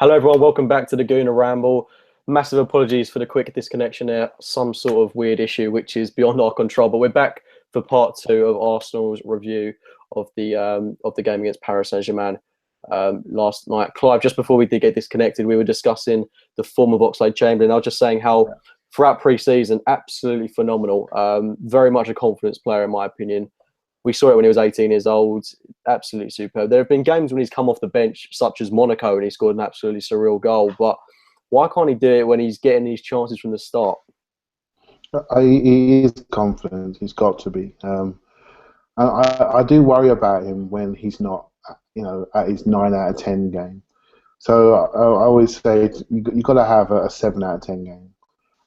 Hello, everyone. Welcome back to the Gooner Ramble. Massive apologies for the quick disconnection there. Some sort of weird issue, which is beyond our control. But we're back for part two of Arsenal's review of the game against Paris Saint-Germain last night. Clive, just before we did get disconnected, we were discussing the form of Oxlade-Chamberlain. I was just saying how throughout pre-season, absolutely phenomenal. Very much a confidence player, in my opinion. We saw it when he was 18 years old. Absolutely superb. There have been games when he's come off the bench, such as Monaco, and he scored an absolutely surreal goal. But why can't he do it when he's getting these chances from the start? He is confident. He's got to be. I do worry about him when he's not, at his 9 out of 10 game. So I always say you got to have a 7 out of 10 game,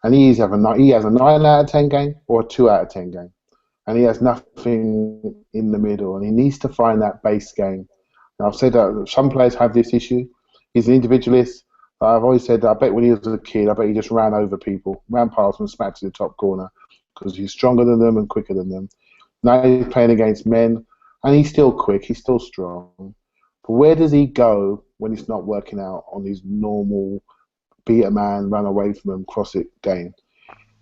and he has a 9 out of 10 game or a 2 out of 10 game. And he has nothing in the middle, and he needs to find that base game. And I've said that some players have this issue. He's an individualist. I've always said that I bet when he was a kid, I bet he just ran over people, ran past them, smacked to the top corner because he's stronger than them and quicker than them. Now he's playing against men, and he's still quick, he's still strong. But where does he go when it's not working out on his normal beat a man, run away from him, cross it game?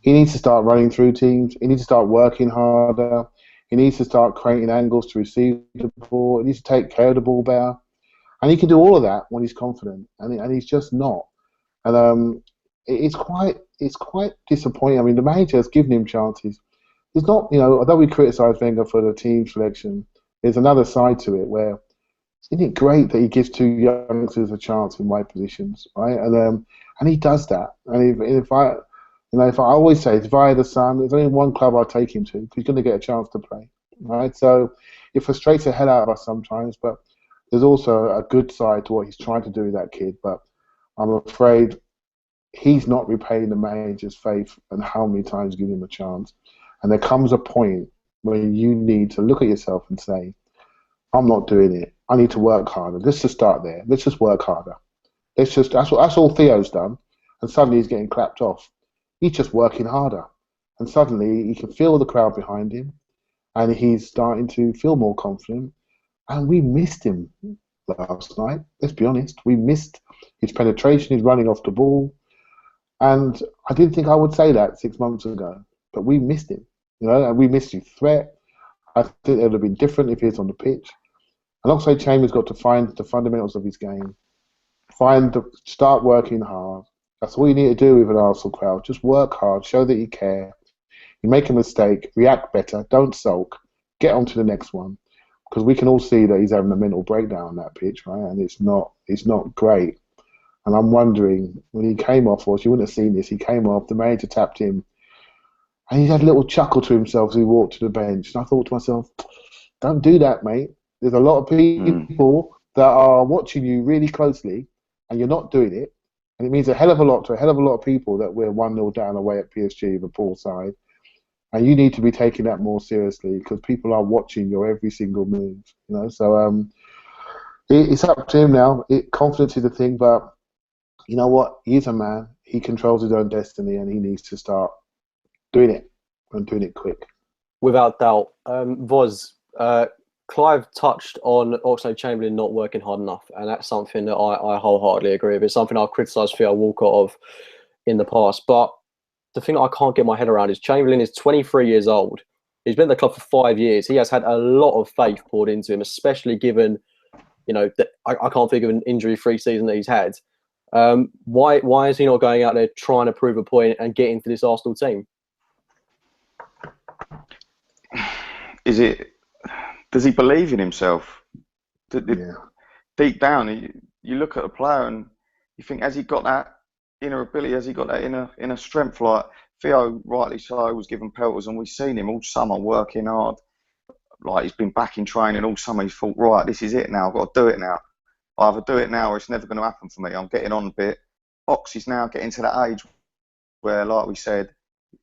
He needs to start running through teams. He needs to start working harder. He needs to start creating angles to receive the ball. He needs to take care of the ball better. And he can do all of that when he's confident, and he's just not. And it's quite disappointing. I mean, the manager has given him chances. It's not, although we criticise Wenger for the team selection, there's another side to it where isn't it great that he gives two youngsters a chance in wide positions, right? And he does that. And if I always say, if I had a son, there's only one club I'd take him to because he's going to get a chance to play, right? So it frustrates the hell out of us sometimes, but there's also a good side to what he's trying to do with that kid. But I'm afraid he's not repaying the manager's faith and how many times give him a chance. And there comes a point where you need to look at yourself and say, I'm not doing it. I need to work harder. Let's just start there. Let's just work harder. That's all Theo's done. And suddenly he's getting clapped off. He's just working harder. And suddenly he can feel the crowd behind him and he's starting to feel more confident. And we missed him last night. Let's be honest. We missed his penetration, his running off the ball. And I didn't think I would say that 6 months ago. But we missed him. And we missed his threat. I think it would have been different if he was on the pitch. And Oxlade-Chamberlain's got to find the fundamentals of his game. Start working hard. That's all you need to do with an Arsenal crowd. Just work hard, show that you care. You make a mistake, react better, don't sulk, get on to the next one. Because we can all see that he's having a mental breakdown on that pitch, right? And it's not great. And I'm wondering, when he came off, or you wouldn't have seen this, he came off, the manager tapped him, and he had a little chuckle to himself as he walked to the bench. And I thought to myself, don't do that, mate. There's a lot of people that are watching you really closely, and you're not doing it. And it means a hell of a lot to a hell of a lot of people that we're 1-0 down away at PSG, the poor side. And you need to be taking that more seriously because people are watching your every single move. So it's up to him now. Confidence is a thing, but you know what? He's a man. He controls his own destiny, and he needs to start doing it and doing it quick. Without doubt. Voz, Clive touched on Oxlade-Chamberlain not working hard enough, and that's something that I wholeheartedly agree with. It's something I've criticised Theo Walcott of in the past. But the thing I can't get my head around is Chamberlain is 23 years old. He's been at the club for 5 years. He has had a lot of faith poured into him, especially given, that I can't think of an injury-free season that he's had. Why is he not going out there trying to prove a point and get into this Arsenal team? Does he believe in himself? Deep down, you look at a player and you think, has he got that inner ability? Has he got that inner strength? Like Theo, rightly so, was given pelters, and we've seen him all summer working hard. Like he's been back in training all summer. He's thought, right, this is it now. I've got to do it now. I either do it now or it's never going to happen for me. I'm getting on a bit. Ox is now getting to that age where, like we said,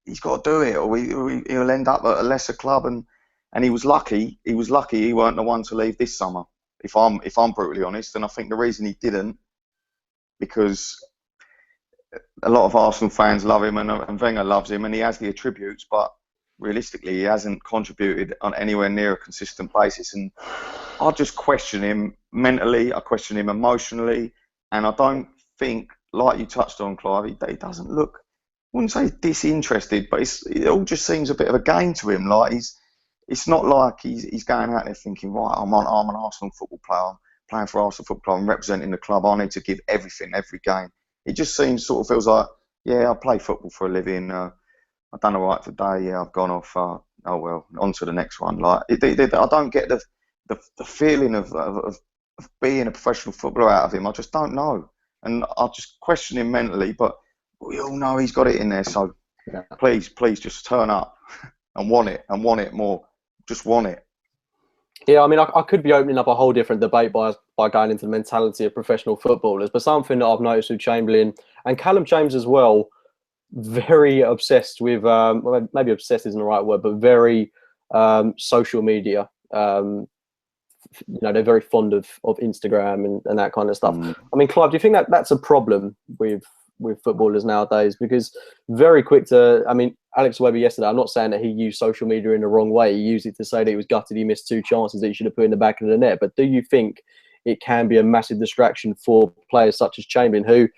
he's got to do it, or he'll end up at a lesser club. And he was lucky. He weren't the one to leave this summer. If I'm brutally honest, and I think the reason he didn't, because a lot of Arsenal fans love him and Wenger loves him, and he has the attributes, but realistically, he hasn't contributed on anywhere near a consistent basis. And I just question him mentally. I question him emotionally, and I don't think, like you touched on, Clive, he doesn't look, I wouldn't say disinterested, but it all just seems a bit of a game to him. Like it's not like he's going out there thinking, right, I'm an Arsenal football player, I'm playing for Arsenal football club, I'm representing the club, I need to give everything every game. It just feels like, yeah, I play football for a living. I've done all right today. Yeah, I've gone off. Oh well, on to the next one. Like I don't get the feeling of being a professional footballer out of him. I just don't know, and I just question him mentally. But we all know he's got it in there. So please, just turn up and want it more. Just want it. Yeah, I mean, I could be opening up a whole different debate by going into the mentality of professional footballers, but something that I've noticed with Chamberlain and Callum James as well, very obsessed with, well, maybe obsessed isn't the right word, but very social media. They're very fond of Instagram and that kind of stuff. I mean, Clive, do you think that that's a problem with footballers nowadays? Because very quick to, I mean, Alex Iwobi yesterday, I'm not saying that he used social media in the wrong way. He used it to say that he was gutted he missed 2 chances that he should have put in the back of the net. But do you think it can be a massive distraction for players such as Chamberlain, who,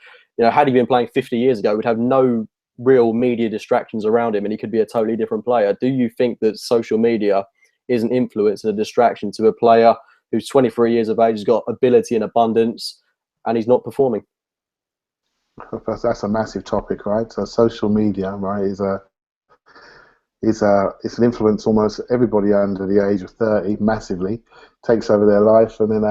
had he been playing 50 years ago, would have no real media distractions around him and he could be a totally different player? Do you think that social media is an influence and a distraction to a player who's 23 years of age, has got ability and abundance, and he's not performing? That's a massive topic, right? So social media, right, it's an influence almost everybody under the age of 30 massively, takes over their life. And then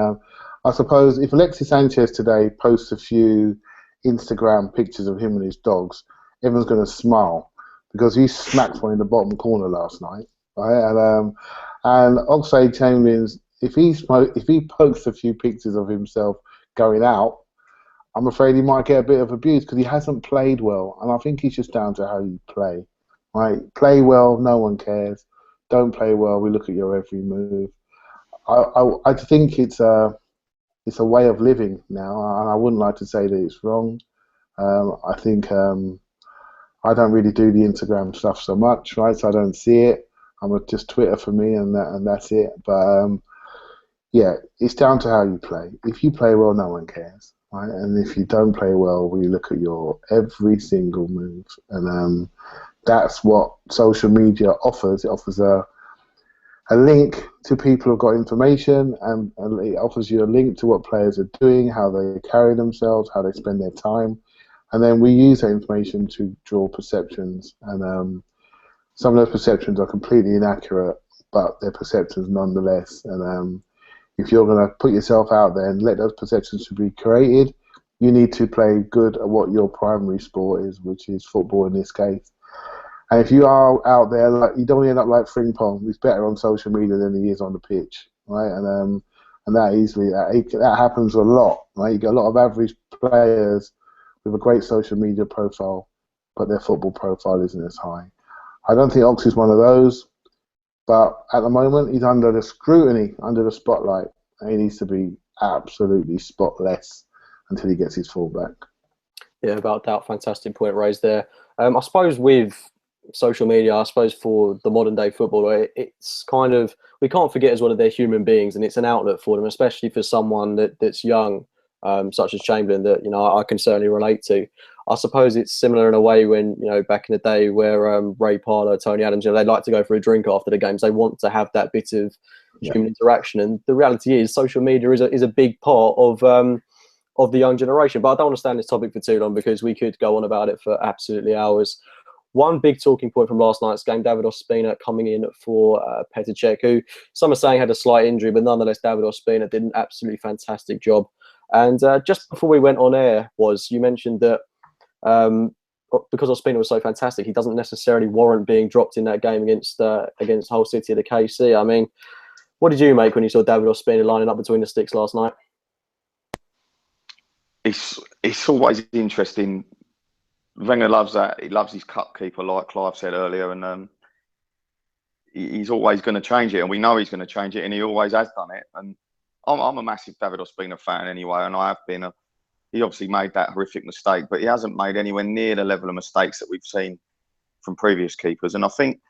I suppose if Alexis Sanchez today posts a few Instagram pictures of him and his dogs, everyone's going to smile because he smacked one in the bottom corner last night, right? And OxladeChamberlain's, if he posts a few pictures of himself going out, I'm afraid he might get a bit of abuse because he hasn't played well. And I think it's just down to how you play. Right? Play well, no one cares. Don't play well, we look at your every move. I think it's a way of living now, and I wouldn't like to say that it's wrong. I think I don't really do the Instagram stuff so much, right? So I don't see it. Just Twitter for me, and that's it. But yeah, it's down to how you play. If you play well, no one cares, right? And if you don't play well, we look at your every single move, and that's what social media offers. It offers a link to people who've got information, and it offers you a link to what players are doing, how they carry themselves, how they spend their time, and then we use that information to draw perceptions. And some of those perceptions are completely inaccurate, but they're perceptions nonetheless. And if you're going to put yourself out there and let those perceptions be created, you need to play good at what your primary sport is, which is football in this case. And if you are out there, like, you don't end up like Frimpong, who's better on social media than he is on the pitch, right? And that happens a lot, right? You get a lot of average players with a great social media profile, but their football profile isn't as high. I don't think Ox is one of those, but at the moment he's under the scrutiny, under the spotlight, and he needs to be absolutely spotless until he gets his full back. Yeah, without doubt, fantastic point raised there. I suppose with social media, I suppose for the modern day footballer, it's kind of, we can't forget as well that they're human beings, and it's an outlet for them, especially for someone that's young, such as Chamberlain, that I can certainly relate to. I suppose it's similar in a way when back in the day where Ray Parlour, Tony Adams, they like to go for a drink after the games. They want to have that bit of human interaction, and the reality is social media is a big part of the young generation. But I don't want to stay on this topic for too long because we could go on about it for absolutely hours. One big talking point from last night's game, David Ospina coming in for Petr Cech, who some are saying had a slight injury, but nonetheless, David Ospina did an absolutely fantastic job. And just before we went on air, you mentioned that because Ospina was so fantastic, he doesn't necessarily warrant being dropped in that game against Hull City at the KC. I mean, what did you make when you saw David Ospina lining up between the sticks last night? It's always interesting. Wenger loves that. He loves his cup keeper, like Clive said earlier, and he's always going to change it, and we know he's going to change it, and he always has done it. And I'm a massive David Ospina fan anyway, and I have been. He obviously made that horrific mistake, but he hasn't made anywhere near the level of mistakes that we've seen from previous keepers. And I think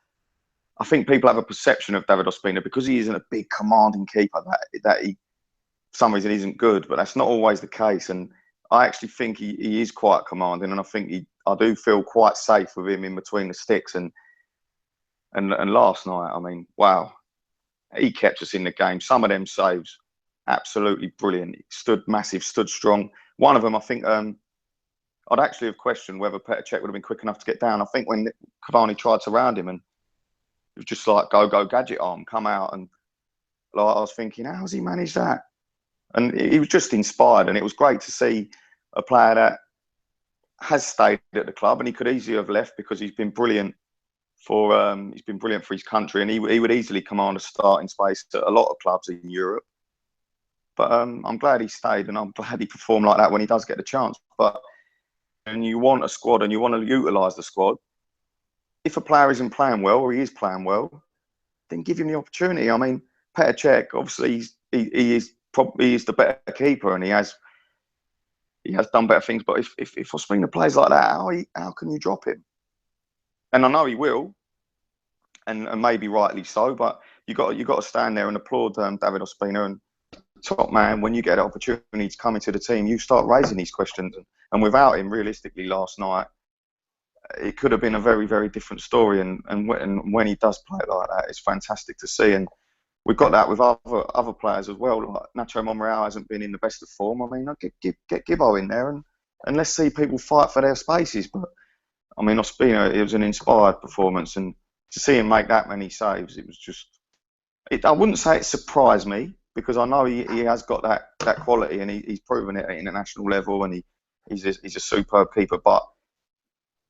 people have a perception of David Ospina because he isn't a big commanding keeper that he, for some reason, isn't good, but that's not always the case. And I actually think he is quite commanding, and I do feel quite safe with him in between the sticks. And last night, I mean, wow, he kept us in the game. Some of them saves, absolutely brilliant. He stood massive, stood strong. One of them, I think, I'd actually have questioned whether Petr Cech would have been quick enough to get down. I think when Cavani tried to round him, and it was just like go gadget arm, come out, and like I was thinking, how's he managed that? And he was just inspired, and it was great to see a player that has stayed at the club, and he could easily have left because he's been brilliant for his country, and he would easily command a starting space at a lot of clubs in Europe. But I'm glad he stayed, and I'm glad he performed like that when he does get the chance. But and you want a squad, and you want to utilise the squad. If a player isn't playing well, or he is playing well, then give him the opportunity. I mean, Petr Cech, obviously, he is the better keeper, and he has done better things. But if Ospina plays like that, how can you drop him? And I know he will, and maybe rightly so. But you got to stand there and applaud David Ospina, and top man. When you get an opportunity to come into the team, you start raising these questions. And without him, realistically, last night, it could have been a very, very different story. And when he does play like that, it's fantastic to see. And we've got that with other players as well. Like Nacho Monreal hasn't been in the best of form. I mean, get Gibbo in there, and let's see people fight for their spaces. But I mean, Ospina, it was an inspired performance, and to see him make that many saves, it was just. I wouldn't say it surprised me, because I know he has got that quality, and he's proven it at international level, and he's a superb keeper. But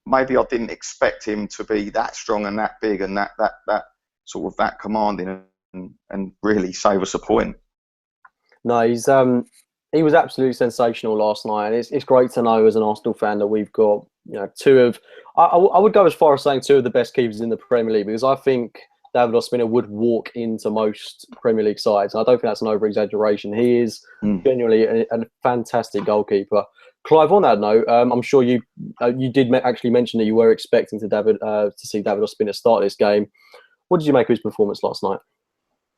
maybe I didn't expect him to be that strong and that big and that sort of that commanding and really save us a point. No, he was absolutely sensational last night, and it's great to know as an Arsenal fan that we've got two of I would go as far as saying two of the best keepers in the Premier League, because I think David Ospina would walk into most Premier League sides. I don't think that's an over-exaggeration. He is genuinely a fantastic goalkeeper. Clive, on that note, I'm sure you did actually mention that you were expecting to see David Ospina start this game. What did you make of his performance last night?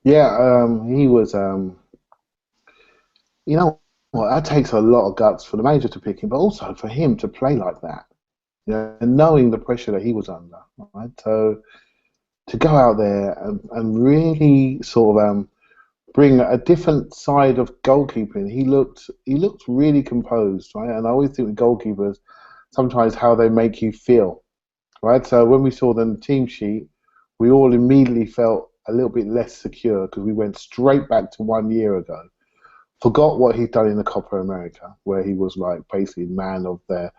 Yeah, he was. That takes a lot of guts for the manager to pick him, but also for him to play like that. And knowing the pressure that he was under, right? So to go out there and really sort of bring a different side of goalkeeping. He looked really composed, right? And I always think with goalkeepers, sometimes how they make you feel, right? So when we saw the team sheet, we all immediately felt a little bit less secure because we went straight back to 1 year ago. Forgot what he'd done in the Copa America, where he was like basically man of the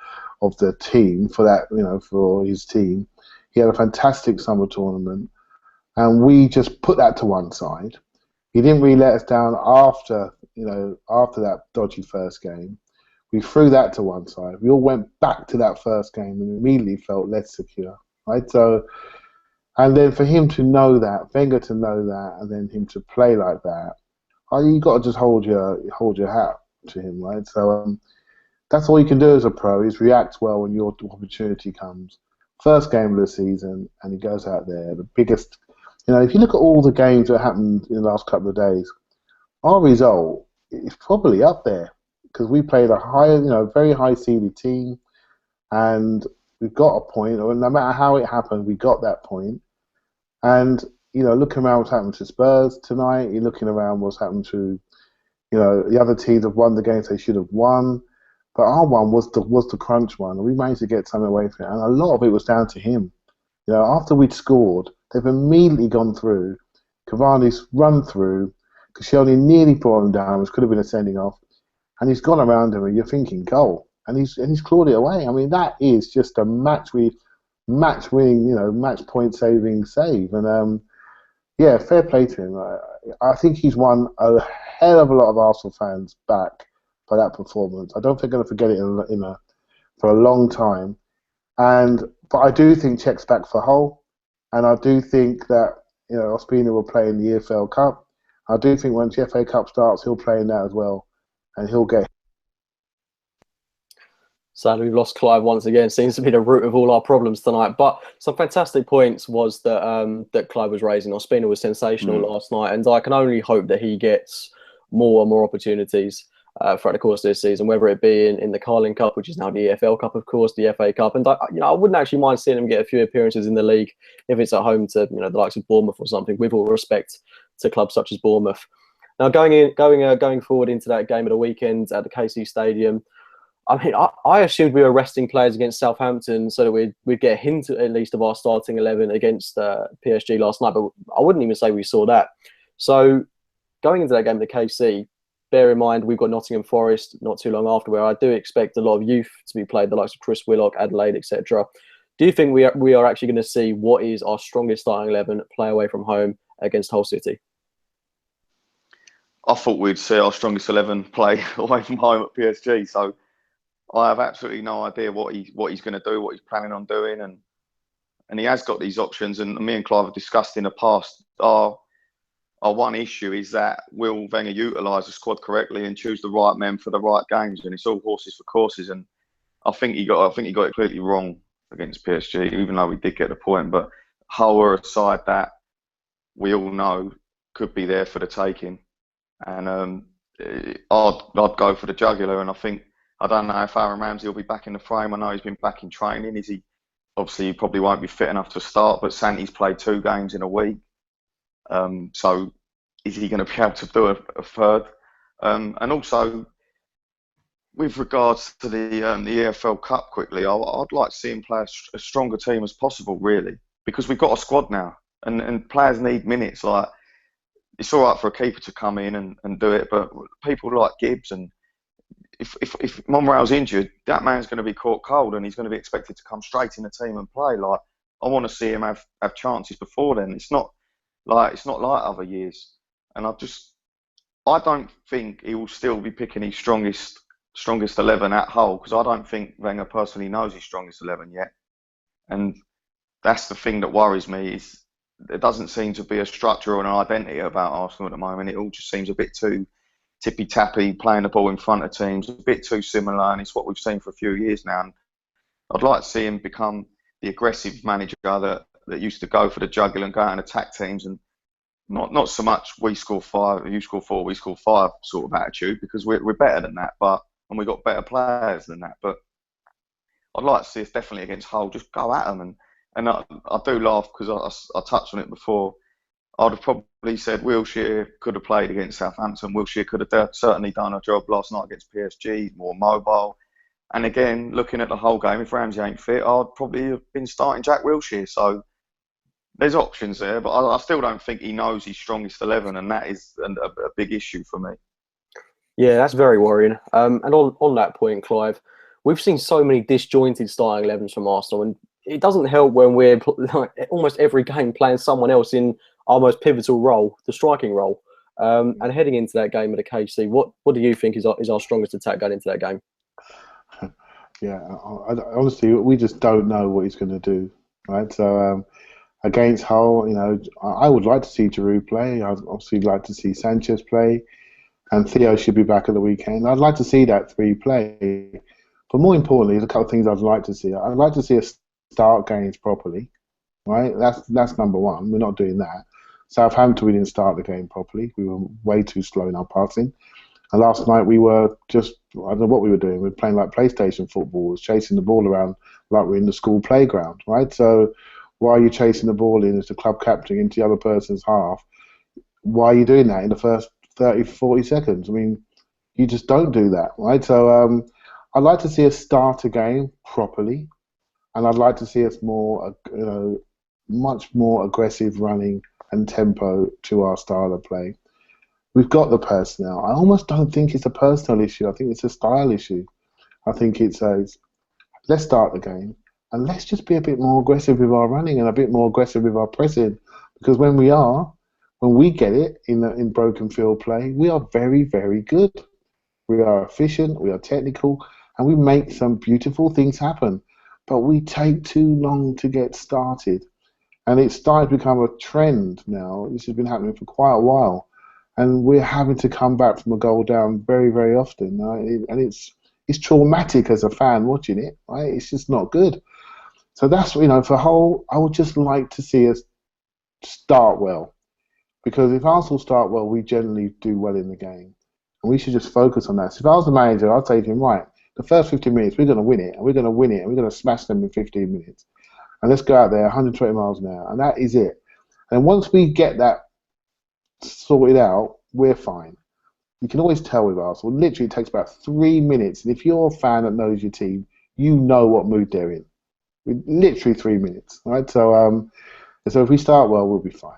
team for that, for his team. He had a fantastic summer tournament, and we just put that to one side. He didn't really let us down after that dodgy first game. We threw that to one side. We all went back to that first game and immediately felt less secure, right? So, and then for him to know that, Wenger to know that, and then him to play like that, you got to just hold your hat to him, right? So that's all you can do as a pro, is react well when your opportunity comes. First game of the season, and he goes out there, the biggest. If you look at all the games that happened in the last couple of days, our result is probably up there because we played a very high-seeded team, and we got a point. Or no matter how it happened, we got that point. And looking around what's happened to Spurs tonight, you're looking around what's happened to, the other teams have won the games they should have won. But our one was the crunch one, and we managed to get something away from it. And a lot of it was down to him. After we'd scored, they've immediately gone through. Cavani's run through. Koscielny nearly brought him down, which could have been a sending off. And he's gone around him, and you're thinking goal. And he's clawed it away. I mean, that is just a match-winning, match point saving save. And fair play to him. I think he's won a hell of a lot of Arsenal fans back by that performance. I don't think they're going to forget it for a long time. But I do think Czech's back for Hull, and I do think that Ospina will play in the EFL Cup. I do think when the FA Cup starts, he'll play in that as well, and he'll get. Sadly, we've lost Clive once again. Seems to be the root of all our problems tonight. But some fantastic points was that Clive was raising. Ospina was sensational last night, and I can only hope that he gets more and more opportunities. throughout the course of this season, whether it be in the Carling Cup, which is now the EFL Cup, of course, the FA Cup, and I wouldn't actually mind seeing them get a few appearances in the league if it's at home to the likes of Bournemouth or something. With all respect to clubs such as Bournemouth. Now, going forward into that game at the weekend at the KC Stadium, I mean, I assumed we were resting players against Southampton so that we'd get a hint at least of our starting 11 against PSG last night, but I wouldn't even say we saw that. So going into that game at the KC, bear in mind we've got Nottingham Forest not too long after, where I do expect a lot of youth to be played, the likes of Chris Willock, Adelaide, etc. Do you think we are actually going to see what is our strongest starting 11 play away from home against Hull City? I thought we'd see our strongest 11 play away from home at PSG. So I have absolutely no idea what he's going to do, what he's planning on doing, and he has got these options. And me and Clive have discussed in the past. Our one issue is that will Wenger utilise the squad correctly and choose the right men for the right games? And it's all horses for courses. And I think he got it completely wrong against PSG, even though we did get the point. But Hull are a side that we all know could be there for the taking. And I'd go for the jugular. And I don't know if Aaron Ramsey will be back in the frame. I know he's been back in training. Is he? Obviously, he probably won't be fit enough to start. But Santi's played 2 games in a week. So is he going to be able to do a third? And also, with regards to the EFL Cup, quickly, I'd like to see him play a stronger team as possible, really, because we've got a squad now, and players need minutes. Like, it's all right for a keeper to come in and do it, but people like Gibbs, and if Monreal's injured, that man's going to be caught cold, and he's going to be expected to come straight in the team and play. Like, I want to see him have chances before then. It's not like other years, and I don't think he will still be picking his strongest 11 at Hull, because I don't think Wenger personally knows his strongest 11 yet, and that's the thing that worries me. Is there doesn't seem to be a structure or an identity about Arsenal at the moment. It all just seems a bit too tippy-tappy, playing the ball in front of teams, a bit too similar, and it's what we've seen for a few years now. And I'd like to see him become the aggressive manager that used to go for the jugular and go out and attack teams, and not so much we score 5, you score 4, we score 5 sort of attitude, because we're better than that, and we've got better players than that. But I'd like to see us definitely against Hull just go at them. And I do laugh because I touched on it before. I'd have probably said Wilshere could have played against Southampton. Wilshere could have certainly done a job last night against PSG, more mobile. And again, looking at the whole game, if Ramsey ain't fit, I'd probably have been starting Jack Wilshere. So there's options there, but I still don't think he knows his strongest 11, and that is a big issue for me. Yeah, that's very worrying. And on that point, Clive, we've seen so many disjointed starting 11s from Arsenal, and it doesn't help when we're almost every game playing someone else in our most pivotal role, the striking role. And heading into that game at the KC, what do you think is our strongest attack going into that game? Yeah, honestly, we just don't know what he's going to do, right? So against Hull, I would like to see Giroud play. I'd obviously like to see Sanchez play, and Theo should be back at the weekend. I'd like to see that 3 play. But more importantly, there's a couple of things I'd like to see. I'd like to see us start games properly, right? That's number one. We're not doing that. Southampton, we didn't start the game properly. We were way too slow in our passing. And last night we were just, I don't know what we were doing. We were playing like PlayStation football, chasing the ball around like we're in the school playground, right? So why are you chasing the ball in as the club captain into the other person's half? Why are you doing that in the first 30, 40 seconds? I mean, you just don't do that, right? So I'd like to see us start a game properly, and I'd like to see us more, much more aggressive running and tempo to our style of play. We've got the personnel. I almost don't think it's a personal issue. I think it's a style issue. I think it's let's start the game and let's just be a bit more aggressive with our running and a bit more aggressive with our pressing, because when we get it in broken field play, we are very, very good. We are efficient, we are technical, and we make some beautiful things happen. But we take too long to get started. And it's started to become a trend now. This has been happening for quite a while. And we're having to come back from a goal down very, very often. And it's traumatic as a fan watching it, right? It's just not good. So that's, for Hull, I would just like to see us start well. Because if Arsenal start well, we generally do well in the game. and we should just focus on that. So if I was the manager, I'd say to him, right, the first 15 minutes, we're going to win it, and we're going to win it, and we're going to smash them in 15 minutes. And let's go out there 120 miles an hour, and that is it. And once we get that sorted out, we're fine. You can always tell with Arsenal. Literally, it takes about 3 minutes. And if you're a fan that knows your team, you know what mood they're in. Literally 3 minutes, right? So if we start well, we'll be fine.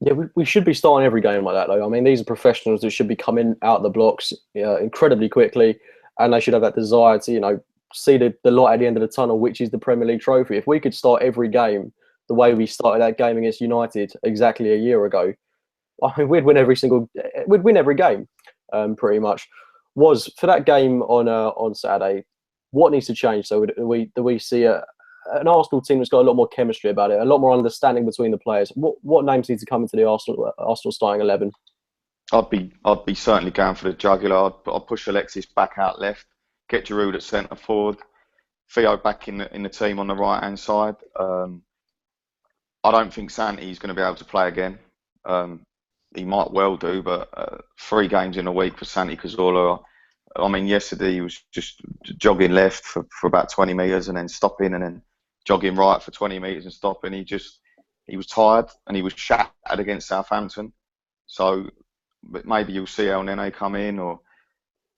Yeah, we should be starting every game like that, though. I mean, these are professionals that should be coming out the blocks incredibly quickly, and they should have that desire to, see the light at the end of the tunnel, which is the Premier League trophy. If we could start every game the way we started that game against United exactly a year ago, I mean, we'd win every game, pretty much. Was for that game on Saturday, what needs to change? So do we see an Arsenal team that's got a lot more chemistry about it, a lot more understanding between the players? What names need to come into the Arsenal starting 11? I'd be certainly going for the jugular. I'd push Alexis back out left, get Giroud at centre forward, Theo back in the team on the right hand side. I don't think Santi's going to be able to play again. He might well do, but 3 games in a week for Santi Cazorla. I mean, yesterday he was just jogging left for about 20 metres and then stopping, and then jogging right for 20 metres and stopping. He was tired and he was shattered against Southampton. So maybe you'll see El Nene come in, or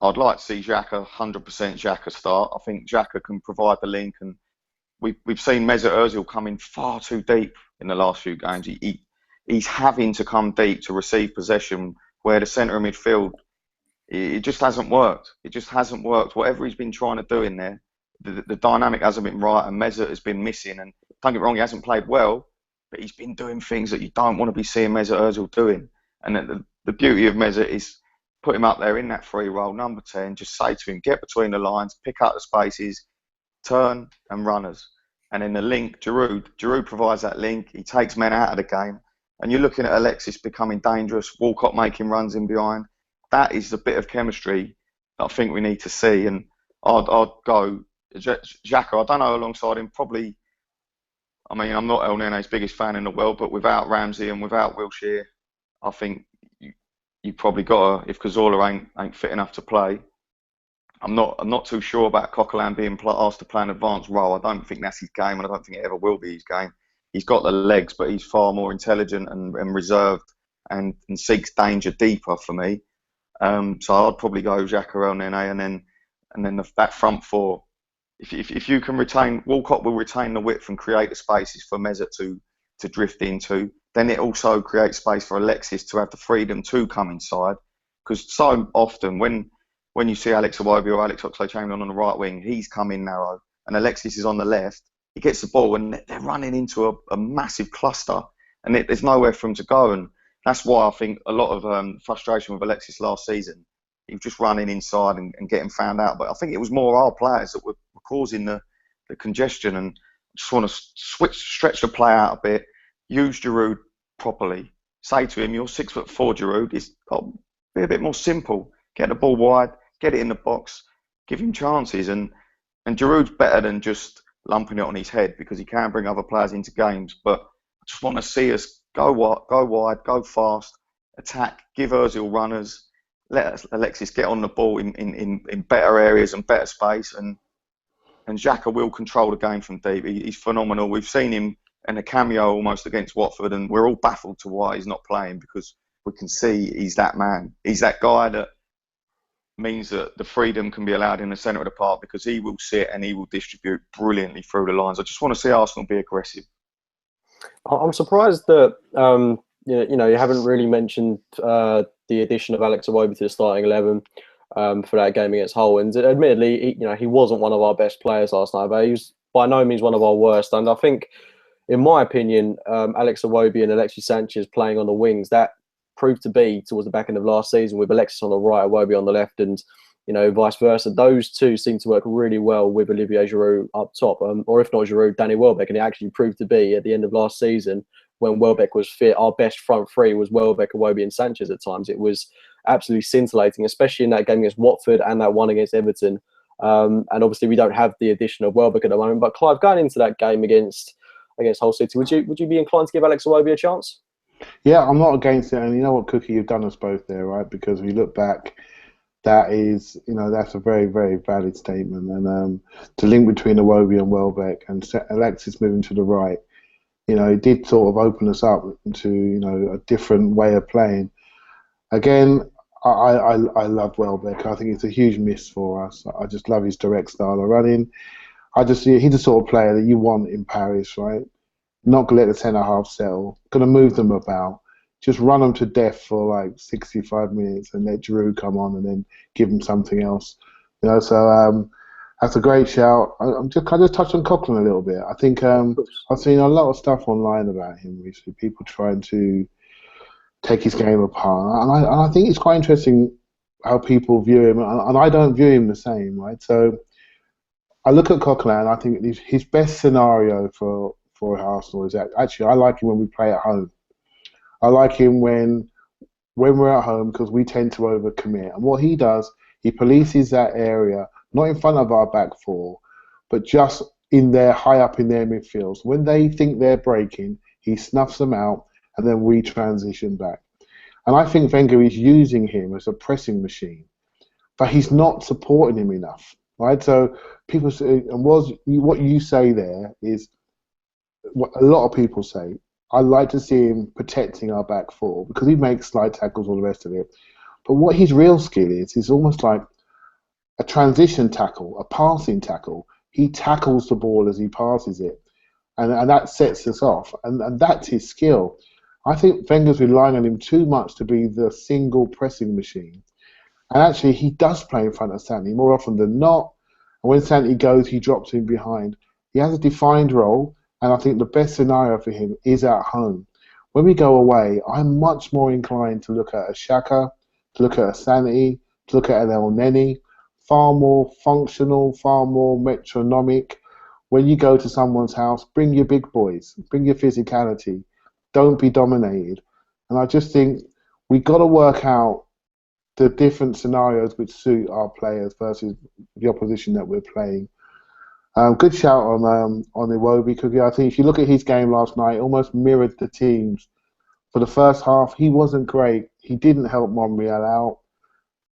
I'd like to see Xhaka, 100% Xhaka start. I think Xhaka can provide the link, and we've seen Mesut Ozil come in far too deep in the last few games. He's having to come deep to receive possession, where the centre of midfield, it just hasn't worked. It just hasn't worked. Whatever he's been trying to do in there, the dynamic hasn't been right, and Mesut has been missing. And don't get me wrong, he hasn't played well, but he's been doing things that you don't want to be seeing Mesut Ozil doing. And the beauty of Mesut is put him up there in that free role, number 10, just say to him, get between the lines, pick out the spaces, turn and runners. And then the link, Giroud provides that link. He takes men out of the game. And you're looking at Alexis becoming dangerous, Walcott making runs in behind. That is the bit of chemistry that I think we need to see. And I'd go Xhaka. I don't know, alongside him, probably. I mean, I'm not El Nene's biggest fan in the world, but without Ramsey and without Wilshere, I think you probably got to, if Cazorla ain't fit enough to play. I'm not too sure about Coquelin being asked to play an advanced role. I don't think that's his game, and I don't think it ever will be his game. He's got the legs, but he's far more intelligent and reserved and seeks danger deeper for me. So I'd probably go Xhaka, El Nene, and then that front four. If you can retain, Walcott will retain the width and create the spaces for Mesut to drift into. Then it also creates space for Alexis to have the freedom to come inside. Because so often when you see Alex Iwobi or Alex Oxlade-Chamberlain on the right wing, he's coming narrow, and Alexis is on the left. He gets the ball and they're running into a massive cluster, and there's nowhere for him to go. And that's why I think a lot of frustration with Alexis last season. He was just running inside and getting found out. But I think it was more our players that were causing the congestion. And I just want to stretch the play out a bit, use Giroud properly. Say to him, you're 6'4", Giroud. It's got to be a bit more simple. Get the ball wide, get it in the box, give him chances. And Giroud's better than just lumping it on his head, because he can bring other players into games. But I just want to see us go wide, go fast, attack, give Ozil runners, let Alexis get on the ball in better areas and better space, and Xhaka will control the game from deep. He's phenomenal. We've seen him in a cameo almost against Watford, and we're all baffled to why he's not playing, because we can see he's that man. He's that guy that means that the freedom can be allowed in the centre of the park, because he will sit and he will distribute brilliantly through the lines. I just want to see Arsenal be aggressive. I'm surprised that you haven't really mentioned the addition of Alex Iwobi to the starting 11 for that game against Hull. And admittedly, he wasn't one of our best players last night, but he was by no means one of our worst. And I think, in my opinion, Alex Iwobi and Alexis Sanchez playing on the wings, that proved to be towards the back end of last season, with Alexis on the right, Iwobi on the left, and vice versa. Those two seem to work really well with Olivier Giroud up top, or if not Giroud, Danny Welbeck. And it actually proved to be, at the end of last season, when Welbeck was fit, our best front three was Welbeck, Iwobi and Sanchez at times. It was absolutely scintillating, especially in that game against Watford and that one against Everton. And obviously we don't have the addition of Welbeck at the moment. But Clive, going into that game against Hull City, would you be inclined to give Alex Iwobi a chance? Yeah, I'm not against it, and you know what, Cookie, you've done us both there, right? Because we look back, that is, that's a very, very valid statement, and the link between Iwobi and Welbeck and Alexis moving to the right, it did sort of open us up to, a different way of playing. Again, I love Welbeck. I think it's a huge miss for us. I just love his direct style of running. He's the sort of player that you want in Paris, right? Not going to let the centre half settle. Going to move them about. Just run them to death for like 65 minutes and let Giroud come on and then give them something else. So that's a great shout. I just touched on Coquelin a little bit. I think I've seen a lot of stuff online about him recently. People trying to take his game apart, and I think it's quite interesting how people view him, and I don't view him the same, right? So I look at Coquelin, and I think his best scenario for Arsenal is that actually I like him when we play at home. I like him when we're at home because we tend to overcommit. And what he does, he polices that area, not in front of our back four, but just high up in their midfield. When they think they're breaking, he snuffs them out, and then we transition back. And I think Wenger is using him as a pressing machine, but he's not supporting him enough, right? So people say, and what you say there is what a lot of people say. I like to see him protecting our back four because he makes slide tackles, all the rest of it. But what his real skill is almost like a transition tackle, a passing tackle. He tackles the ball as he passes it, and that sets us off. And that's his skill. I think Wenger's relying on him too much to be the single pressing machine. And actually, he does play in front of Santi more often than not. And when Santi goes, he drops him behind. He has a defined role. And I think the best scenario for him is at home. When we go away, I'm much more inclined to look at a Xhaka, to look at a Santi, to look at an El Neni, far more functional, far more metronomic. When you go to someone's house, bring your big boys, bring your physicality. Don't be dominated. And I just think we've got to work out the different scenarios which suit our players versus the opposition that we're playing. Good shout on Iwobi, Cookie. I think if you look at his game last night, almost mirrored the teams. For the first half, he wasn't great. He didn't help Monreal out.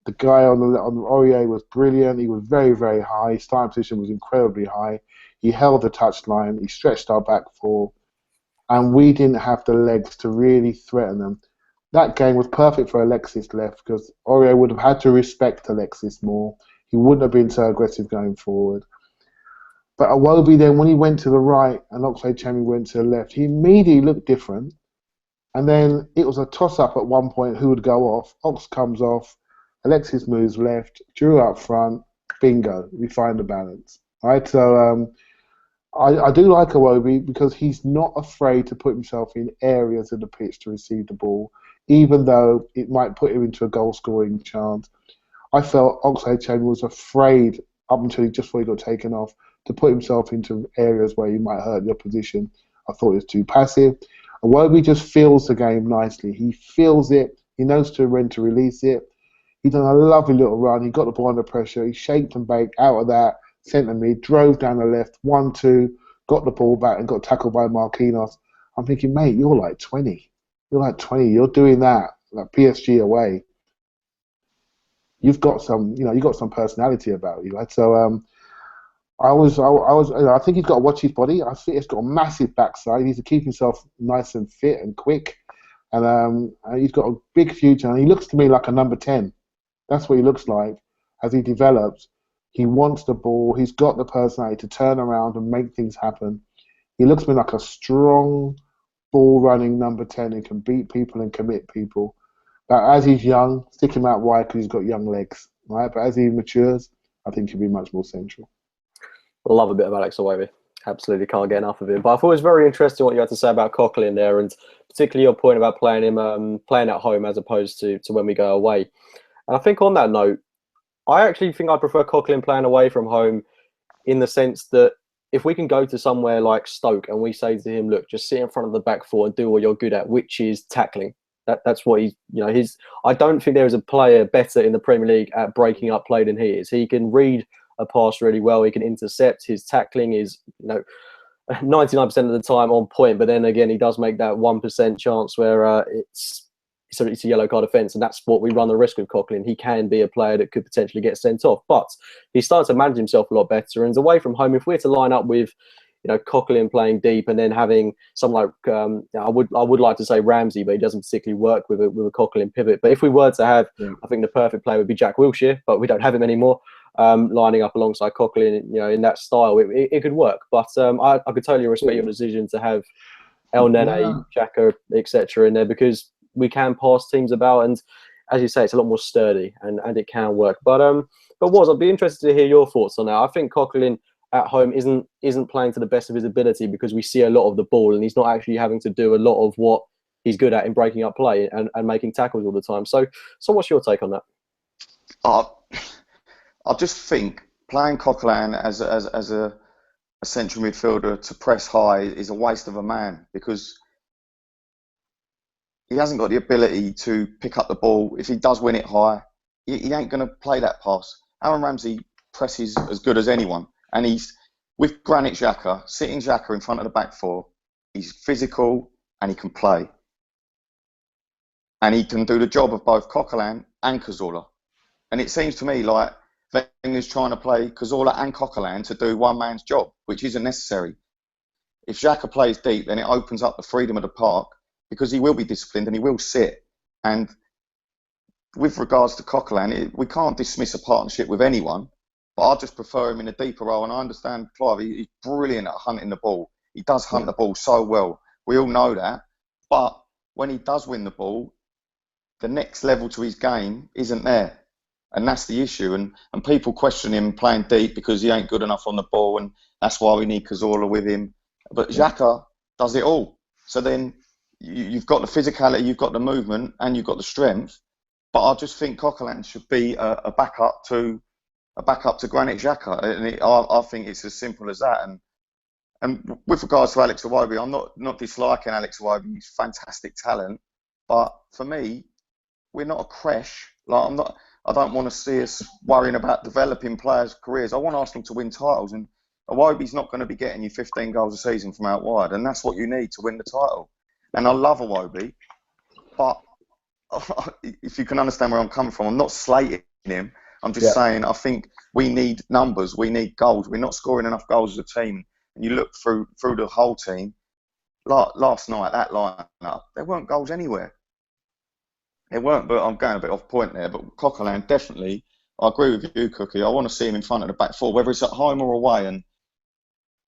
The guy on Aurier was brilliant. He was very, very high. His starting position was incredibly high. He held the touchline. He stretched our back four. And we didn't have the legs to really threaten them. That game was perfect for Alexis left because Aurier would have had to respect Alexis more. He wouldn't have been so aggressive going forward. But Iwobi then, when he went to the right and OxladeChamberlain went to the left, he immediately looked different. And then it was a toss-up at one point who would go off. Ox comes off, Alexis moves left, Drew up front, bingo, we find the balance. Right? So I do like Iwobi because he's not afraid to put himself in areas of the pitch to receive the ball, even though it might put him into a goal-scoring chance. I felt OxladeChamberlain was afraid up until just before he got taken off to put himself into areas where he might hurt the opposition. I thought he was too passive. Iwobi just feels the game nicely. He feels it. He knows when to release it. He done a lovely little run. He got the ball under pressure. He shaped and baked out of that centre mid, drove down the left, 1-2, got the ball back and got tackled by Marquinhos. I'm thinking, mate, you're like 20. You're like 20. You're doing that like PSG away. You've got some, you've got some personality about you, right? So I think he's got to watch his body. I think he's got a massive backside. He needs to keep himself nice and fit and quick. And he's got a big future. And he looks to me like a number 10. That's what he looks like as he develops. He wants the ball. He's got the personality to turn around and make things happen. He looks to me like a strong, ball-running number 10 who can beat people and commit people. But as he's young, stick him out wide because he's got young legs, right? But as he matures, I think he'll be much more central. Love a bit of Alex Iwobi. Absolutely can't get enough of him. But I thought it was very interesting what you had to say about Coquelin there, and particularly your point about playing him playing at home as opposed to when we go away. And I think on that note, I actually think I prefer Coquelin playing away from home in the sense that if we can go to somewhere like Stoke and we say to him, look, just sit in front of the back four and do what you're good at, which is tackling. That's what he's, I don't think there is a player better in the Premier League at breaking up play than he is. He can read a pass really well. He can intercept. His tackling is, 99% of the time on point, but then again, he does make that 1% chance where it's a yellow card offence, and that's what we run the risk with Coquelin. He can be a player that could potentially get sent off, but he's starting to manage himself a lot better. And away from home, if we're to line up with, Coquelin playing deep and then having someone like I would like to say Ramsey, but he doesn't particularly work with a Coquelin pivot. But if we were to have, I think the perfect player would be Jack Wilshere, but we don't have him anymore. Lining up alongside Coquelin, in that style, it could work. But I could totally respect your decision to have El Nene, Xhaka, etc. in there, because we can pass teams about, and as you say, it's a lot more sturdy and it can work. But I'd be interested to hear your thoughts on that. I think Coquelin at home isn't playing to the best of his ability, because we see a lot of the ball and he's not actually having to do a lot of what he's good at in breaking up play and making tackles all the time. So what's your take on that? I just think playing Coquelin as a central midfielder to press high is a waste of a man, because he hasn't got the ability to pick up the ball. If he does win it high, he ain't going to play that pass. Aaron Ramsey presses as good as anyone. And he's, with Granit Xhaka, sitting Xhaka in front of the back four, he's physical and he can play. And he can do the job of both Coquelin and Cazorla. And it seems to me like Wenger's trying to play Cazorla and Coquelin to do one man's job, which isn't necessary. If Xhaka plays deep, then it opens up the freedom of the park, because he will be disciplined and he will sit. And with regards to Coquelin, we can't dismiss a partnership with anyone, but I just prefer him in a deeper role. And I understand Clive, he's brilliant at hunting the ball. He does hunt the ball so well. We all know that. But when he does win the ball, the next level to his game isn't there. And that's the issue. And people question him playing deep because he ain't good enough on the ball, and that's why we need Cazorla with him. But Xhaka does it all. So then you've got the physicality, you've got the movement, and you've got the strength. But I just think Coquelin should be a backup to Granit Xhaka, and I think it's as simple as that. And with regards to Alex Iwobi, I'm not disliking Alex Iwobi. He's fantastic talent, but for me, we're not a creche. I don't want to see us worrying about developing players' careers. I want Arsenal to win titles, and Iwobi's not going to be getting you 15 goals a season from out wide, and that's what you need to win the title. And I love Iwobi, but if you can understand where I'm coming from, I'm not slating him. I'm just saying I think we need numbers, we need goals. We're not scoring enough goals as a team. And you look through the whole team, like last night, that lineup, there weren't goals anywhere. There weren't, but I'm going a bit off point there. But Coquelin, definitely, I agree with you, Cookie. I want to see him in front of the back four, whether it's at home or away. And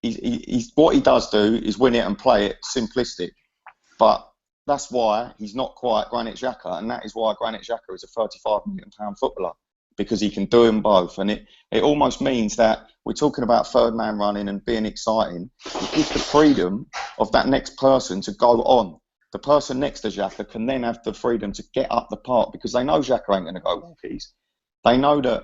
he's what he does do is win it and play it simplistic. But that's why he's not quite Granit Xhaka, and that is why Granit Xhaka is a £35 million footballer, because he can do them both. And it almost means that we're talking about third man running and being exciting. It gives the freedom of that next person to go on. The person next to Xhaka can then have the freedom to get up the park, because they know Xhaka ain't going to go walkies. They know that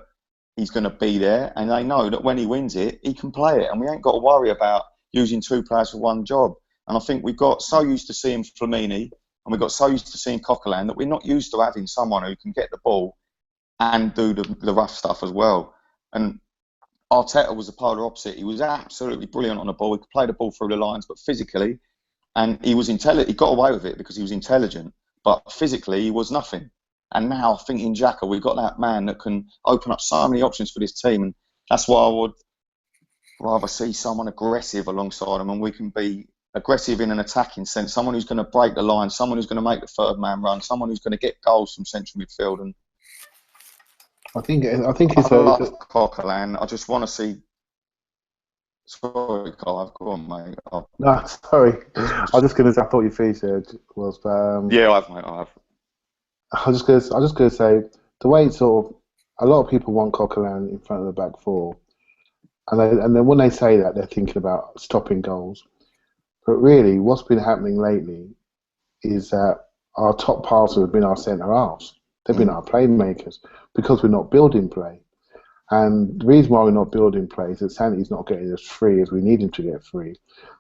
he's going to be there, and they know that when he wins it, he can play it. And we ain't got to worry about using two players for one job. And I think we got so used to seeing Flamini, and we got so used to seeing Coquelin, that we're not used to having someone who can get the ball and do the rough stuff as well. And Arteta was the polar opposite. He was absolutely brilliant on the ball. He could play the ball through the lines, but physically, and he was intelligent. He got away with it because he was intelligent, but physically he was nothing. And now I think in Xhaka, we've got that man that can open up so many options for this team, and that's why I would rather see someone aggressive alongside him, and we can be aggressive in an attacking sense. Someone who's going to break the line, someone who's going to make the third man run, someone who's going to get goals from central midfield. And I think it's I love Coquelin. I just want to see. Sorry, Clive. Go on, mate. No, sorry. I was just going to say, I thought your face was. Yeah, I have, mate. I have. I was just going to say, the way it's sort of, a lot of people want Coquelin in front of the back four, and then when they say that, they're thinking about stopping goals. But really, what's been happening lately is that our top passers have been our centre halves. They've been our playmakers, because we're not building play. And the reason why we're not building play is that Santi's not getting as free as we need him to get free.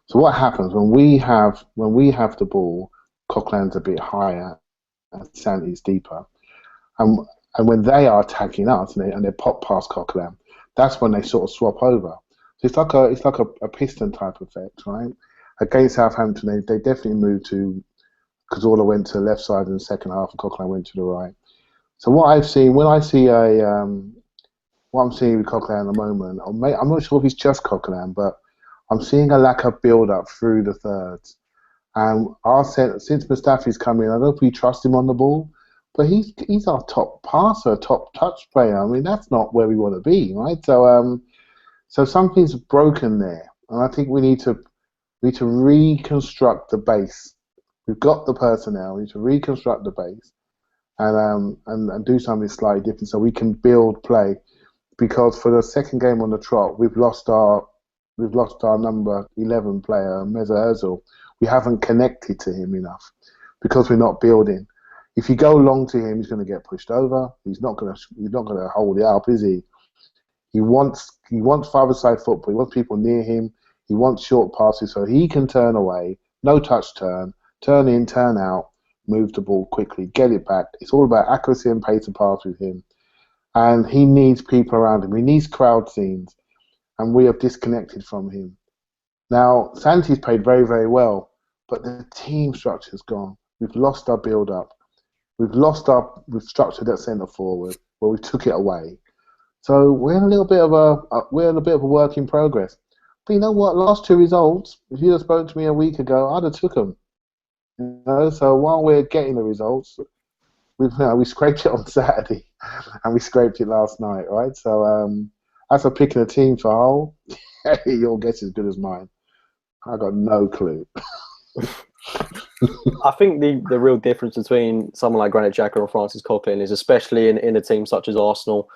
So what happens when we have the ball, Coquelin's a bit higher and Santi's deeper, and when they are attacking us and they pop past Coquelin, that's when they sort of swap over. So it's like a piston type effect, right? Against Southampton, they definitely moved to Cazorla went to the left side in the second half, and Coquelin went to the right. So what I've seen when I see what I'm seeing with Coquelin at the moment, I'm not sure if it's just Coquelin, but I'm seeing a lack of build-up through the thirds. And since Mustafi's come in, I don't know if we trust him on the ball, but he's our top passer, top touch player. I mean, that's not where we want to be, right? So something's broken there, and I think we need to reconstruct the base. We've got the personnel. We need to reconstruct the base and do something slightly different so we can build play. Because for the second game on the trot, we've lost our number 11 player, Meza Ozil. We haven't connected to him enough because we're not building. If you go long to him, he's going to get pushed over. He's not going to hold it up, is he? He wants five-a-side football. He wants people near him. He wants short passes so he can turn away, no touch turn in, turn out, move the ball quickly, get it back. It's all about accuracy and pace of pass with him. And he needs people around him. He needs crowd scenes. And we have disconnected from him. Now, Santi's played very, very well, but the team structure's gone. We've lost our build-up. We've structured that centre forward, where we took it away. So we're in a little bit of a work in progress. But you know what? Last two results, if you'd have spoken to me a week ago, I'd have took them. You know, so while we're getting the results, we scraped it on Saturday, and we scraped it last night, right? So as for picking a team for Hull, your guess is as good as mine. I got no clue. I think the real difference between someone like Granit Xhaka or Francis Coquelin is, especially in a team such as Arsenal,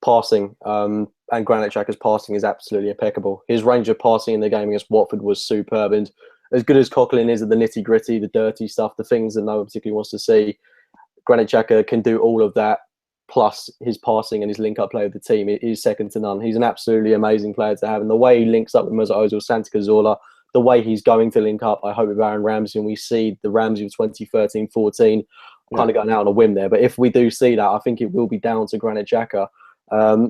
passing. And Granit Xhaka's passing is absolutely impeccable. His range of passing in the game against Watford was superb. And as good as Coquelin is at the nitty-gritty, the dirty stuff, the things that no one particularly wants to see, Granit Xhaka can do all of that, plus his passing and his link-up play with the team is second to none. He's an absolutely amazing player to have. And the way he links up with Mesut Ozil, Santi Cazorla, the way he's going to link up, I hope, with Aaron Ramsey, and we see the Ramsey of 2013-14 kind of going out on a whim there. But if we do see that, I think it will be down to Granit Xhaka.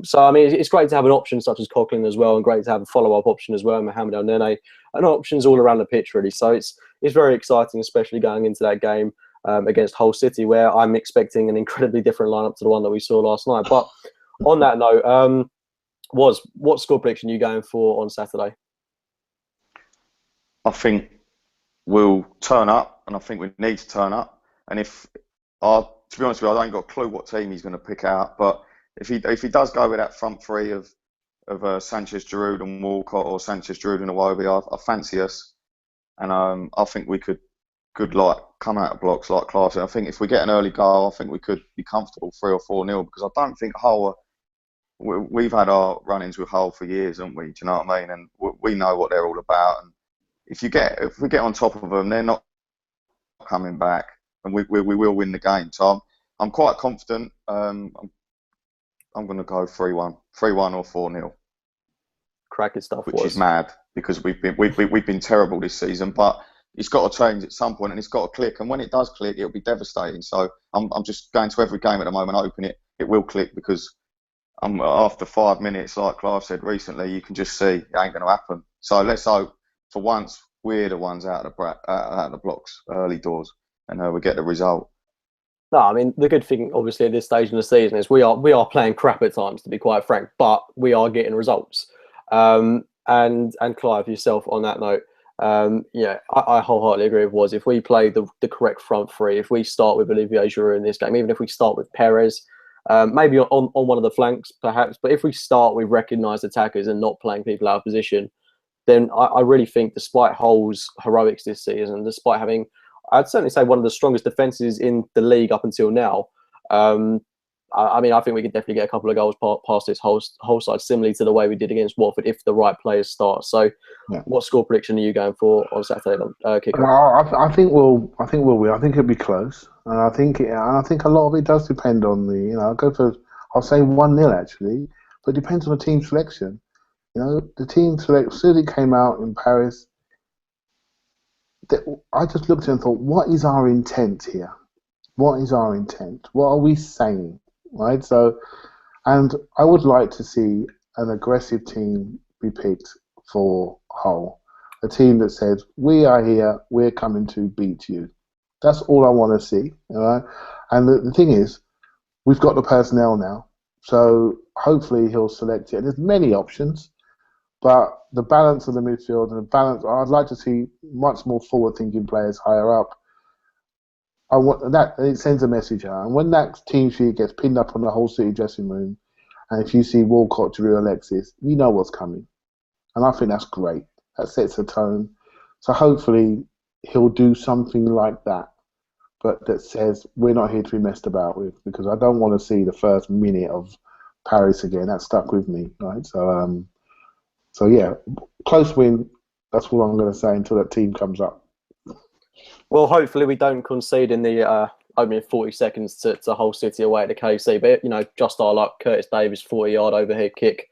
So, I mean, it's great to have an option such as Coquelin as well, and great to have a follow-up option as well, Mohamed El Nene, and options all around the pitch, really. So it's very exciting, especially going into that game against Hull City, where I'm expecting an incredibly different lineup to the one that we saw last night. But on that note, what score prediction are you going for on Saturday? I think we'll turn up, and I think we need to turn up. And to be honest with you, I don't got a clue what team he's going to pick out. But if he does go with that front three of Sanchez, Giroud, and Walcott, or Sanchez, Giroud, and Iwobi, I fancy us. And I think we could like come out of blocks like class. I think if we get an early goal, I think we could be comfortable 3 or 4-0, because I don't think Hull. We've had our run-ins with Hull for years, haven't we? Do you know what I mean? And we know what they're all about. And if we get on top of them, they're not coming back, and we will win the game. So I'm quite confident. I'm going to go 3-1 or 4-0. Cracking stuff. Which is mad, because we've been terrible this season, but it's got to change at some point, and it's got to click. And when it does click, it'll be devastating. So I'm just going to every game at the moment, hoping it will click, because after 5 minutes, like Clive said recently, you can just see it ain't going to happen. So let's hope for once we're the ones out of the blocks early doors, and we get the result. No, I mean, the good thing, obviously, at this stage in the season is we are playing crap at times, to be quite frank, but we are getting results. And Clive, yourself, on that note, I wholeheartedly agree with Woz. If we play the correct front three, if we start with Olivier Giroud in this game, even if we start with Perez, maybe on one of the flanks, perhaps, but if we start with recognised attackers and not playing people out of position, then I really think, despite Hull's heroics this season, despite having, I'd certainly say, one of the strongest defences in the league up until now, I mean, I think we could definitely get a couple of goals past this whole side, similarly to the way we did against Watford, if the right players start. So, What score prediction are you going for on Saturday? I think we'll win. I think it'll be close, and I think a lot of it does depend on I'll say 1-0 actually, but it depends on the team selection. The team select, as soon as it came out in Paris, I just looked at it and thought, what is our intent here? What is our intent? What are we saying? Right? So, and I would like to see an aggressive team be picked for Hull. A team that says, we are here, we're coming to beat you. That's all I want to see. And the thing is, we've got the personnel now, so hopefully he'll select it. There's many options, but the balance of the midfield and the balance, I'd like to see much more forward-thinking players higher up. I want that. It sends a message out. And when that team sheet gets pinned up on the whole City dressing room, and if you see Walcott, Drew, Alexis, you know what's coming. And I think that's great. That sets a tone. So hopefully he'll do something like that, but that says we're not here to be messed about with, because I don't want to see the first minute of Paris again. That stuck with me, right? So yeah, close win. That's all I'm going to say until that team comes up. Well, hopefully we don't concede in the opening 40 seconds to Hull City away at the KC. But, you know, just our luck, Curtis Davis, 40-yard overhead kick.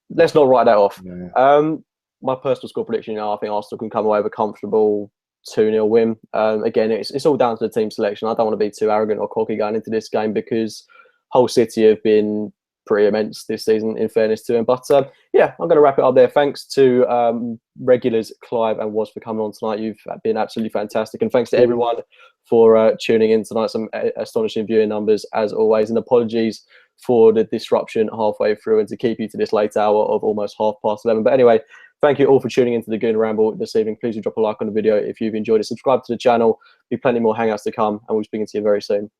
Let's not write that off. Yeah. My personal score prediction, you know, I think Arsenal can come away with a comfortable 2-0 win. Again, it's all down to the team selection. I don't want to be too arrogant or cocky going into this game, because Hull City have been pretty immense this season, in fairness to him. But yeah, I'm going to wrap it up there. Thanks to regulars Clive and Woz for coming on tonight. You've been absolutely fantastic, and thanks to everyone for tuning in tonight. Some astonishing viewing numbers as always, and apologies for the disruption halfway through and to keep you to this late hour of almost 11:30. But anyway, thank you all for tuning into the Gooner Ramble this evening. Please do drop a like on the video if you've enjoyed it. Subscribe to the channel. There'll be plenty more hangouts to come, and we'll be speaking to you very soon.